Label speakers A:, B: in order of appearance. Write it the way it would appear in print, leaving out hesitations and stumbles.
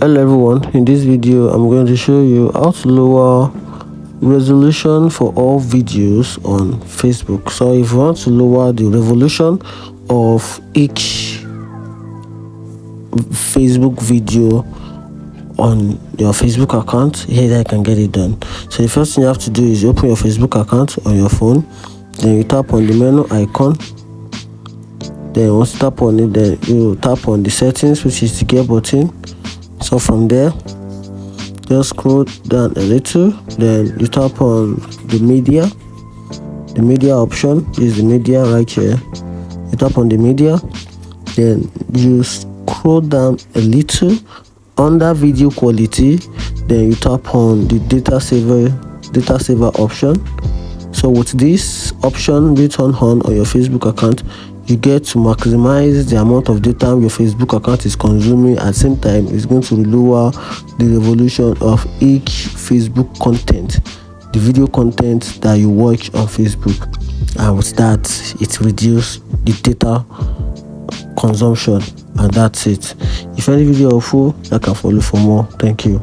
A: Hello everyone, in this video I'm going to show you how to lower resolution for all videos on Facebook. So if you want to lower the resolution of each Facebook video on your Facebook account, here I can get it done. So the first thing you have to do is open your Facebook account on your phone, then you tap on the menu icon. Then once you tap on it, then you tap on the settings, which is the gear button. So from there, just scroll down a little, then you tap on the media option. Is the media right here. You tap on the media, then you scroll down a little under video quality, then you tap on the data saver option. So with this option being turned on your Facebook account, you get to maximize the amount of data your Facebook account is consuming. At the same time, it's going to lower the resolution of each Facebook content, the video content that you watch on Facebook, and with that it reduces the data consumption. And that's it. If any video helpful, I can follow for more. Thank you.